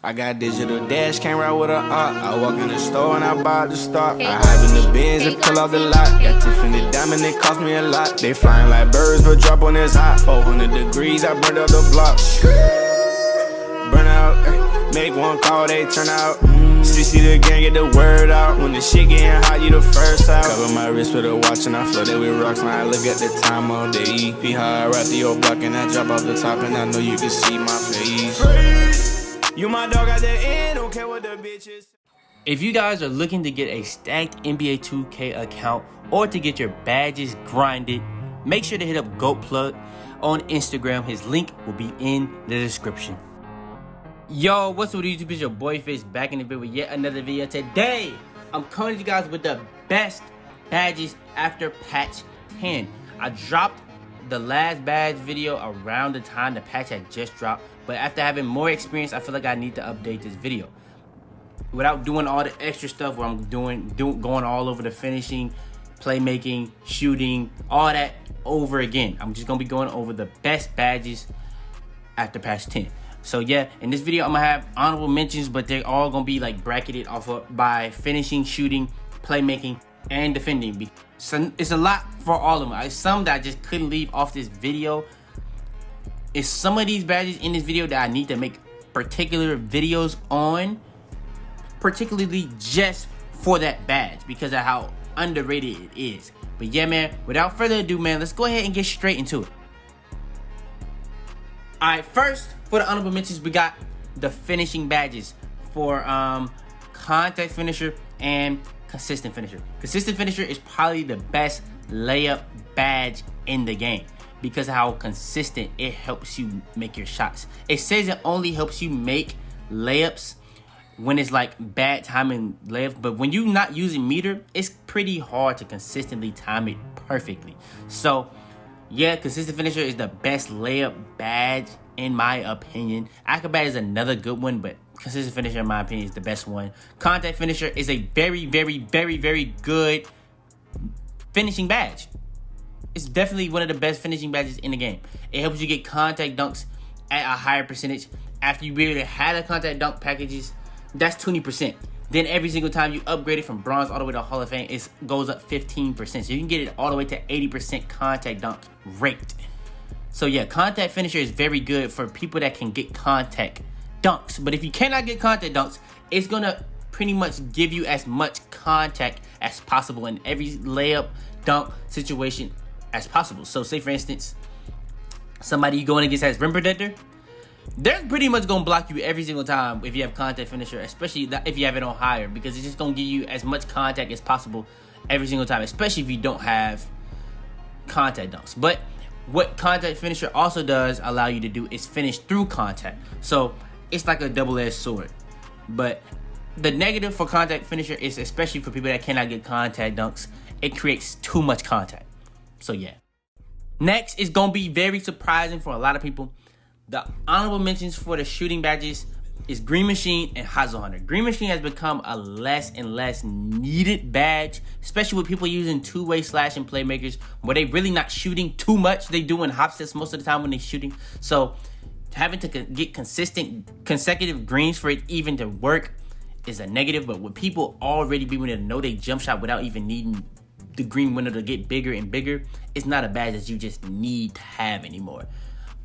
I got digital dash camera with a op. I walk in the store and I buy the stock. I hide in the bins and pull out the lot. Got Tiffany diamond, it cost me a lot. They flying like birds, but drop on this hot. 400 degrees, I burned up the block. Burn out, make one call, they turn out. CC the gang, get the word out. When the shit getting hot, you the first out. Cover my wrist with a watch and I flooded with rocks. Now I look at the time all day. Be high, right through your block and I drop off the top and I know you can see my face. You my dog at the end, don't care what the bitch is. If you guys are looking to get a stacked NBA 2K account or to get your badges grinded, make sure to hit up GoatPlug on Instagram. His link will be in the description. Yo, what's up YouTube? It's your boy Fitz back in the video with yet another video. Today, I'm coming to you guys with the best badges after patch 10. I dropped the last badge video around the time the patch had just dropped, but after having more experience, I feel like I need to update this video without doing all the extra stuff where I'm going all over the finishing, playmaking, shooting, all that over again. I'm just gonna be going over the best badges after patch 10. So yeah, in this video I'm gonna have honorable mentions, but they're all gonna be like bracketed off of by finishing, shooting, playmaking, and defending. So it's a lot for all of them. Some that I just couldn't leave off this video. It's some of these badges in this video that I need to make particular videos on, particularly just for that badge because of how underrated it is. But yeah, man, without further ado, man, let's go ahead and get straight into it. Alright, first, for the honorable mentions, we got the finishing badges for contact finisher and consistent finisher. Consistent finisher is probably the best layup badge in the game because of how consistent it helps you make your shots. It says it only helps you make layups when it's like bad timing layups, but when you're not using meter, it's pretty hard to consistently time it perfectly. So yeah, consistent finisher is the best layup badge in my opinion. Acrobat is another good one, but consistent finisher in my opinion is the best one. Contact finisher is a very, very, very, very good finishing badge. It's definitely one of the best finishing badges in the game. It helps you get contact dunks at a higher percentage. After you really had a contact dunk packages, that's 20%. Then every single time you upgrade it from bronze all the way to Hall of Fame, it goes up 15%. So you can get it all the way to 80% contact dunk rate. So yeah, contact finisher is very good for people that can get contact dunks. But if you cannot get contact dunks, it's gonna pretty much give you as much contact as possible in every layup, dunk situation as possible. So say for instance, somebody you going against has rim protector, they're pretty much gonna block you every single time if you have contact finisher, especially if you have it on higher, because it's just gonna give you as much contact as possible every single time, especially if you don't have contact dunks. But what contact finisher also does allow you to do is finish through contact. So it's like a double-edged sword. But the negative for contact finisher is, especially for people that cannot get contact dunks, it creates too much contact. So yeah. Next is gonna be very surprising for a lot of people. The honorable mentions for the shooting badges is Green Machine and Hot Zone Hunter. Green Machine has become a less and less needed badge, especially with people using two-way slashing playmakers where they really not shooting too much. They doing hop steps most of the time when they're shooting. So having to get consecutive greens for it even to work is a negative. But with people already being able to know they jump shot without even needing the green window to get bigger and bigger, it's not a badge that you just need to have anymore.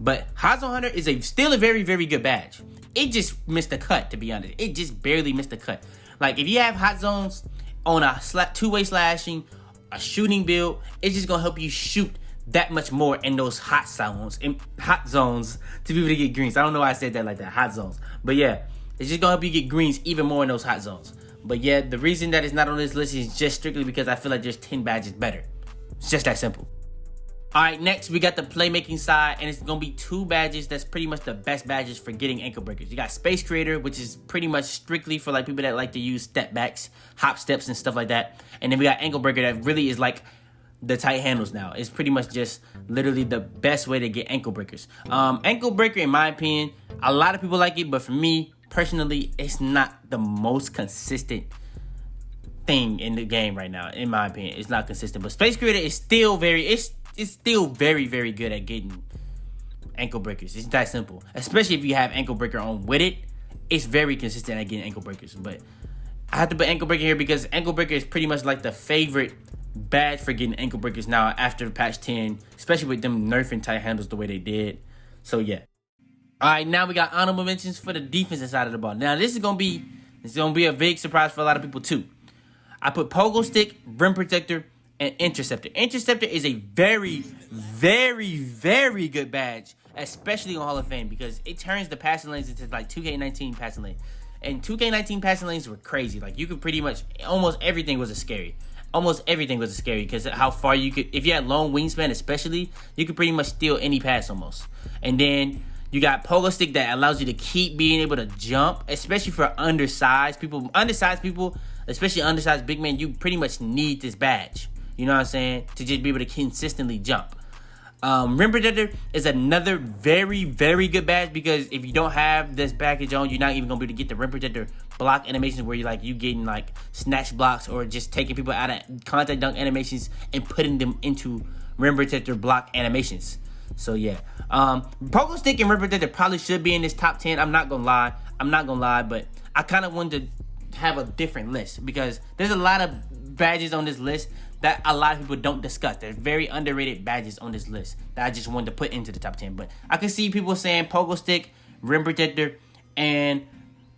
But Hot Zone Hunter is still a very, very good badge. It just missed the cut, to be honest. It just barely missed the cut. Like, if you have hot zones on a two-way slashing, a shooting build, it's just going to help you shoot that much more in those hot zones to be able to get greens. I don't know why I said that like that, hot zones. But yeah, it's just going to help you get greens even more in those hot zones. But yeah, the reason that it's not on this list is just strictly because I feel like there's 10 badges better. It's just that simple. Alright, next we got the playmaking side, and it's going to be two badges that's pretty much the best badges for getting ankle breakers. You got Space Creator, which is pretty much strictly for like people that like to use step backs, hop steps, and stuff like that. And then we got Ankle Breaker that really is like the tight handles now. It's pretty much just literally the best way to get ankle breakers. Ankle Breaker, in my opinion, a lot of people like it, but for me, personally, it's not the most consistent thing in the game right now. In my opinion, it's not consistent. But Space Creator is still it's still very, very good at getting ankle breakers. It's that simple. Especially if you have ankle breaker on with it. it's very consistent at getting ankle breakers. But I have to put ankle breaker here because ankle breaker is pretty much like the favorite badge for getting ankle breakers now after patch 10, especially with them nerfing tight handles the way they did. So yeah. All right, now we got honorable mentions for the defensive side of the ball. Now this is gonna be a big surprise for a lot of people too. I put Pogo Stick, Rim Protector, and Interceptor. Interceptor is a very, very, very good badge, especially on Hall of Fame, because it turns the passing lanes into like 2K19 passing lane. And 2K19 passing lanes were crazy. Like you could pretty much, almost everything was a scary. Almost everything was a scary because how far you could, if you had long wingspan especially, you could pretty much steal any pass almost. And then you got Pogo Stick that allows you to keep being able to jump, especially for undersized people. Undersized people, especially undersized big men, you pretty much need this badge. You know what I'm saying? To just be able to consistently jump. Rim Protector is another very, very good badge because if you don't have this package on, you're not even going to be able to get the Rim Protector block animations where you getting like snatch blocks or just taking people out of contact dunk animations and putting them into Rim Protector block animations. So yeah. Pogo Stick and Rim Protector probably should be in this top 10. I'm not going to lie, but I kind of wanted to have a different list because there's a lot of badges on this list that a lot of people don't discuss. There's very underrated badges on this list that I just wanted to put into the top 10. But I can see people saying Pogo Stick, Rim Protector, and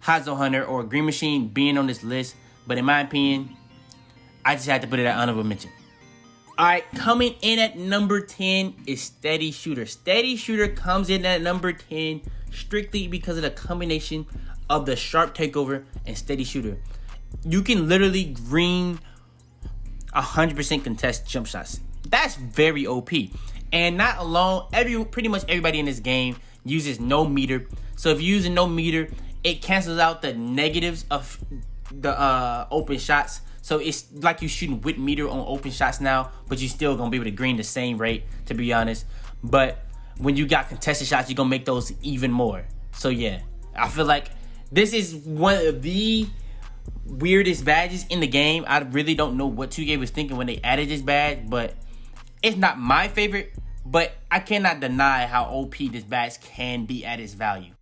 Hazo Hunter or Green Machine being on this list. But in my opinion, I just had to put it at honorable mention. Alright, coming in at number 10 is Steady Shooter. Steady Shooter comes in at number 10 strictly because of the combination of the Sharp Takeover and Steady Shooter. You can literally green 100% contest jump shots. That's very OP. And not alone, pretty much everybody in this game uses no meter. So if you're using no meter, it cancels out the negatives of the open shots. So it's like you're shooting with meter on open shots now, but you're still gonna be able to green the same rate, to be honest. But when you got contested shots, you're gonna make those even more. So yeah, I feel like this is one of the weirdest badges in the game. I really don't know what 2K was thinking when they added this badge, but it's not my favorite, but I cannot deny how OP this badge can be at its value.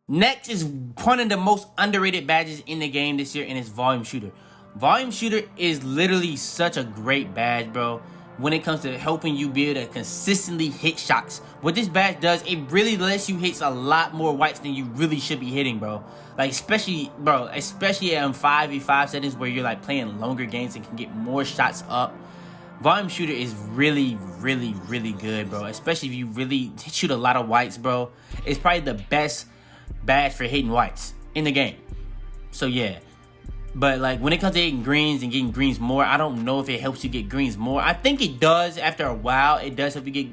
Next is one of the most underrated badges in the game this year, and it's Volume Shooter. Volume Shooter is literally such a great badge, bro, when it comes to helping you be able to consistently hit shots. What this badge does, it really lets you hit a lot more whites than you really should be hitting, bro. Like, especially in 5v5 settings where you're like playing longer games and can get more shots up. Volume Shooter is really, really, really good, bro. Especially if you really shoot a lot of whites, bro. It's probably the best badge for hitting whites in the game. So yeah. But like when it comes to hitting greens and getting greens more, I don't know if it helps you get greens more. I think it does after a while. It does help you get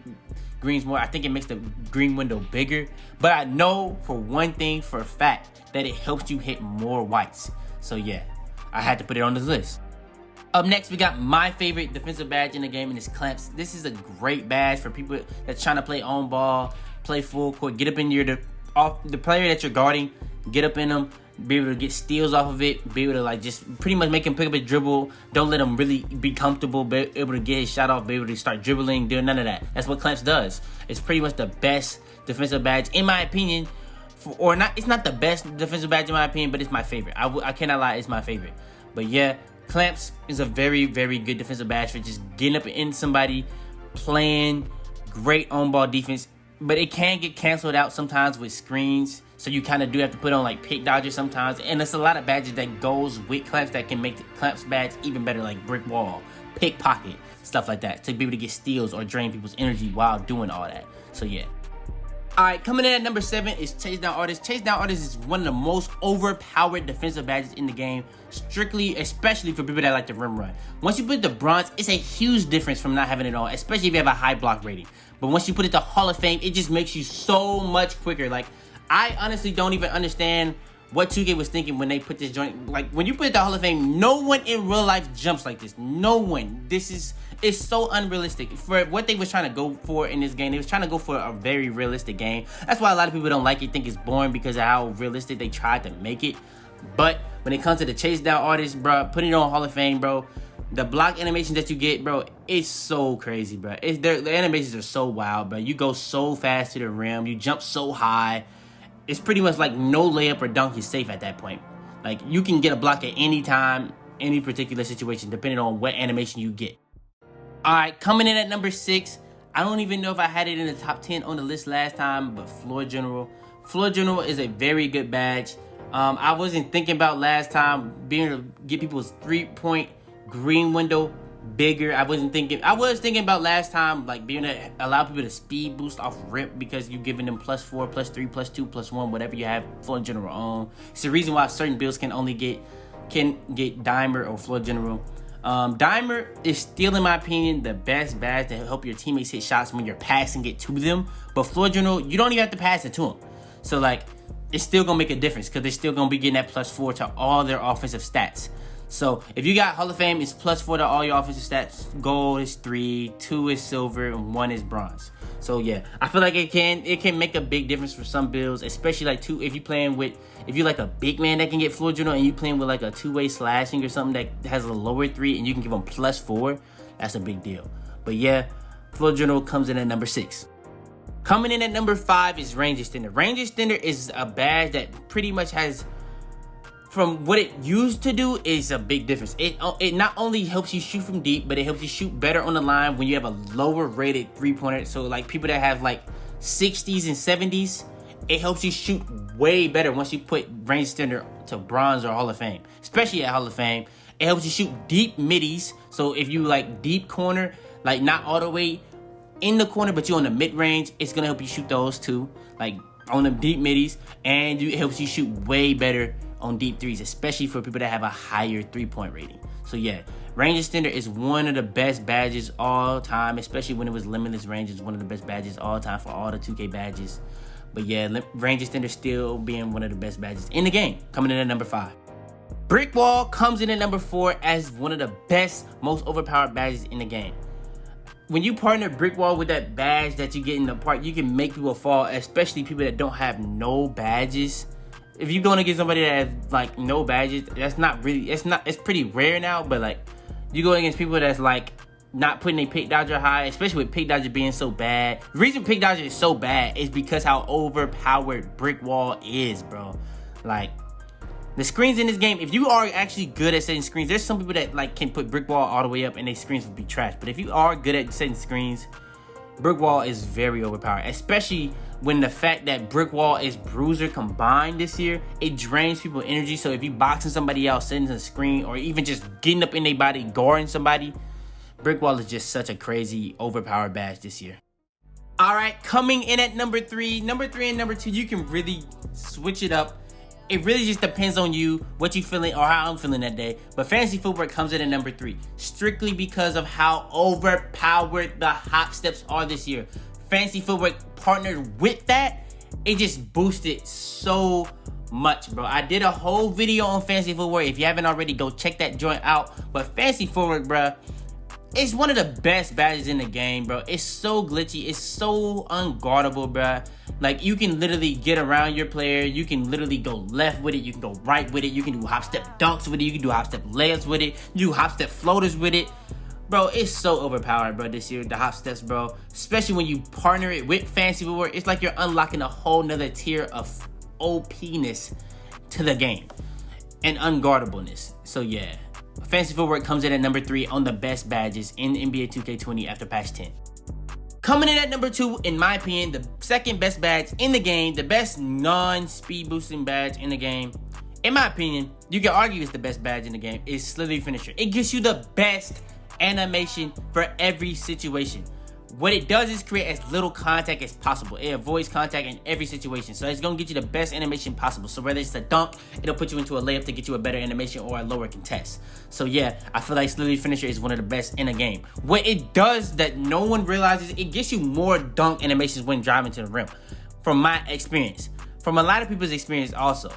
greens more. I think it makes the green window bigger. But I know for one thing for a fact that it helps you hit more whites. So yeah, I had to put it on this list. Up next, we got my favorite defensive badge in the game, and it's Clamps. This is a great badge for people that's trying to play on ball, play full court, get up in the player that you're guarding, get up in them, be able to get steals off of it, be able to like just pretty much make him pick up a dribble. Don't let him really be comfortable, be able to get his shot off, be able to start dribbling, doing none of that. That's what Clamps does. It's pretty much the best defensive badge in my opinion. It's not the best defensive badge in my opinion, but it's my favorite. I cannot lie, it's my favorite. But yeah, Clamps is a very, very good defensive badge for just getting up in somebody, playing great on-ball defense. But it can get canceled out sometimes with screens. So you kind of do have to put on like pick dodger sometimes. And there's a lot of badges that goes with Clamps that can make the Clamps badge even better, like brick wall, pickpocket, stuff like that, to be able to get steals or drain people's energy while doing all that. So yeah. Alright, coming in at number 7 is Chase Down Artist. Chase Down Artist is one of the most overpowered defensive badges in the game, especially for people that like to rim run. Once you put the bronze, it's a huge difference from not having it on, especially if you have a high block rating. But once you put it to Hall of Fame, it just makes you so much quicker. Like, I honestly don't even understand what 2K was thinking when they put this joint. Like, when you put it to Hall of Fame, no one in real life jumps like this. No one. It's so unrealistic. For what they was trying to go for in this game, they was trying to go for a very realistic game. That's why a lot of people don't like it, think it's boring because of how realistic they tried to make it. But when it comes to the Chase Down Artist, bro, putting it on Hall of Fame, bro, the block animations that you get, bro, it's so crazy, bro. The animations are so wild, bro. You go so fast to the rim. You jump so high. it's pretty much like no layup or dunk is safe at that point. Like, you can get a block at any time, any particular situation, depending on what animation you get. All right, coming in at number 6. I don't even know if I had it in the top 10 on the list last time, but Floor General. Floor General is a very good badge. I wasn't thinking about last time being able to get people's 3-point green window bigger. I was thinking about last time, like, being able to allow people to speed boost off rip, because you're giving them +4, +3, +2, +1, whatever you have Floor General on. It's the reason why certain builds can only get Dimer or Floor General. Dimer is still, in my opinion, the best badge to help your teammates hit shots when you're passing it to them. But Floor General, you don't even have to pass it to them. So, like, it's still gonna make a difference, because they're still gonna be getting that +4 to all their offensive stats. So if you got Hall of Fame, it's +4 to all your offensive stats. Gold is 3, 2 is silver, and 1 is bronze. So yeah, I feel like it can make a big difference for some builds, especially like if you're like a big man that can get Floor General, and you playing with like a 2-way slashing or something that has a lower 3, and you can give them +4, that's a big deal. But yeah, Floor General comes in at number 6. Coming in at number 5 is Range Extender. Range Extender is a badge that pretty much has, from what it used to do, is a big difference. It not only helps you shoot from deep, but it helps you shoot better on the line when you have a lower rated 3-pointer. So like people that have like 60s and 70s, it helps you shoot way better once you put Range Extender to bronze or Hall of Fame. Especially at Hall of Fame, it helps you shoot deep middies. So if you like deep corner, like not all the way in the corner, but you're on the mid-range, it's gonna help you shoot those too, like on the deep middies, and it helps you shoot way better on deep threes, especially for people that have a higher 3-point rating. So yeah, Range Extender is one of the best badges all time, especially when it was limitless range. It's one of the best badges all time for all the 2K badges. But yeah, Range Extender still being one of the best badges in the game, coming in at number 5. Brick Wall comes in at number 4 as one of the best, most overpowered badges in the game. When you partner Brick Wall with that badge that you get in the part, you can make people fall, especially people that don't have no badges. If you're going to get somebody that has like no badges, it's pretty rare now, but like you go against people that's like not putting a pick dodger high, especially with pick dodger being so bad. The reason pick dodger is so bad is because how overpowered Brick Wall is, bro. Like, the screens in this game, if you are actually good at setting screens, there's some people that like can put Brick Wall all the way up and their screens would be trash. But if you are good at setting screens, Brick Wall is very overpowered, especially when the fact that Brick Wall is Bruiser combined this year. It drains people's energy. So if you boxing somebody out, setting a screen, or even just getting up in their body, guarding somebody, Brick Wall is just such a crazy overpowered badge this year. All right, coming in at number 3. Number 3 and number 2, you can really switch it up. It really just depends on you, what you feeling, or how I'm feeling that day. But Fantasy Footwork comes in at number 3, strictly because of how overpowered the hop steps are this year. Fantasy Footwork partnered with that, it just boosted so much, bro. I did a whole video on Fantasy Footwork. If you haven't already, go check that joint out. But Fantasy Footwork, bro, it's one of the best badges in the game, bro. It's so glitchy. It's so unguardable, bro. Like, you can literally get around your player. You can literally go left with it. You can go right with it. You can do hop step dunks with it. You can do hop step layups with it. You do hop step floaters with it. Bro, it's so overpowered, bro, this year, the hop steps, bro. Especially when you partner it with Fantasy Footwork. It's like you're unlocking a whole nother tier of OP-ness to the game and unguardableness. So yeah, Fantasy Footwork comes in at number 3 on the best badges in NBA 2K20 after patch 10. Coming in at number 2, in my opinion, the second best badge in the game, the best non-speed boosting badge in the game. In my opinion, you can argue it's the best badge in the game, is Slithery Finisher. It gives you the best animation for every situation. What it does is create as little contact as possible. It avoids contact in every situation. So it's going to get you the best animation possible. So whether it's a dunk, it'll put you into a layup to get you a better animation, or a lower contest. So yeah, I feel like Slithery Finisher is one of the best in the game. What it does that no one realizes, it gets you more dunk animations when driving to the rim. From my experience. From a lot of people's experience also.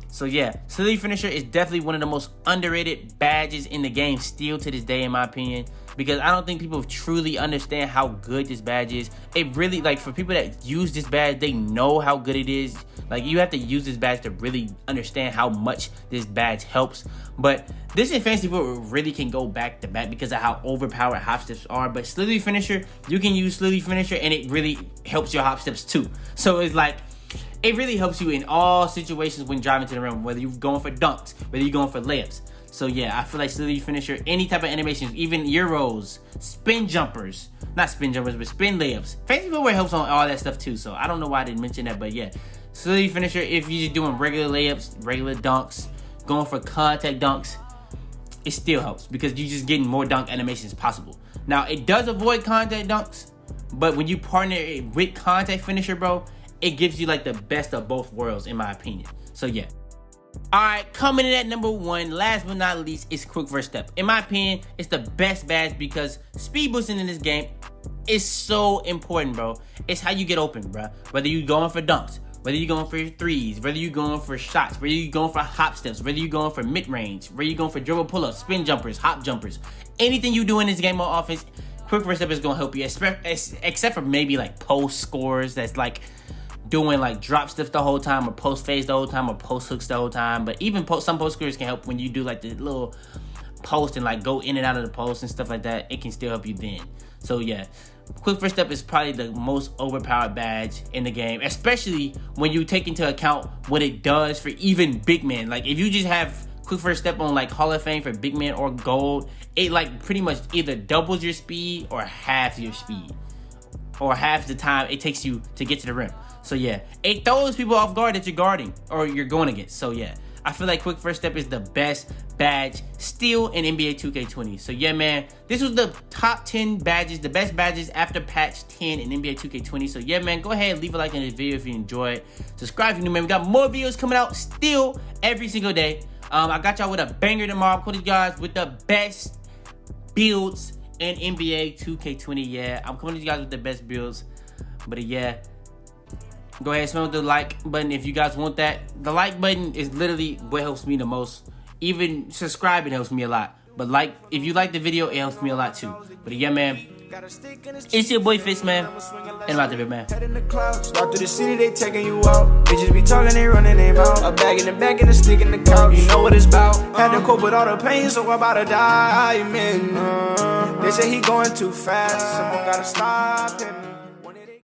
So yeah, Slithery Finisher is definitely one of the most underrated badges in the game still to this day, in my opinion, because I don't think people truly understand how good this badge is. It really, like, for people that use this badge, they know how good it is. Like, you have to use this badge to really understand how much this badge helps. But this in Fantasy Footwork really can go back to back because of how overpowered hop steps are. But Slithery Finisher, you can use Slithery Finisher and it really helps your hop steps too. So it's like, it really helps you in all situations when driving to the rim, whether you're going for dunks, whether you're going for layups. So yeah, I feel like Slithery finisher, any type of animations, even Euros, spin jumpers, not spin jumpers, but spin layups. Fancy footwear helps on all that stuff too, so I don't know why I didn't mention that, but yeah. Slithery finisher, if you're just doing regular layups, regular dunks, going for contact dunks, it still helps because you're just getting more dunk animations possible. Now, it does avoid contact dunks, but when you partner it with contact finisher, bro, it gives you like the best of both worlds, in my opinion. So yeah. Alright, coming in at number 1, last but not least, is quick first step. In my opinion, it's the best badge because speed boosting in this game is so important, bro. It's how you get open, bro. Whether you're going for dunks, whether you're going for threes, whether you're going for shots, whether you're going for hop steps, whether you're going for mid-range, whether you're going for dribble pull-ups, spin jumpers, hop jumpers. Anything you do in this game on offense, quick first step is going to help you, except for maybe like post scores that's like doing like drop stuff the whole time, or post fades the whole time, or post hooks the whole time. But even some post scores can help when you do like the little post and like go in and out of the post and stuff like that. It can still help you then. So yeah, quick first step is probably the most overpowered badge in the game, especially when you take into account what it does for even big men. Like if you just have quick first step on like Hall of Fame for big men or gold, it like pretty much either doubles your speed or half your speed, or half the time it takes you to get to the rim. So yeah, it throws people off guard that you're guarding or you're going against. So yeah, I feel like quick first step is the best badge still in NBA 2K20. So yeah, man, this was the top 10 badges, the best badges after patch 10 in NBA 2K20. So yeah, man, go ahead, leave a like on this video if you enjoyed. Subscribe if you're new, man. We got more videos coming out still every single day. I got y'all with a banger tomorrow. I'm putting you guys with the best builds in NBA 2K20. Yeah, I'm coming to you guys with the best builds. But yeah, go ahead and smash the like button if you guys want that. The like button is literally what helps me the most. Even subscribing helps me a lot. But like, if you like the video, it helps me a lot too. But yeah, man, it's your boy Fitz, man. And I'm out there, man. Head in the clouds, walk through the city, they taking you out. Bitches be talking, they running, they bout. A bag in the back and a stick in the couch. You know what it's about. Had to cope with all the pain, so I'm about to die, man. They say he going too fast, someone gotta stop him.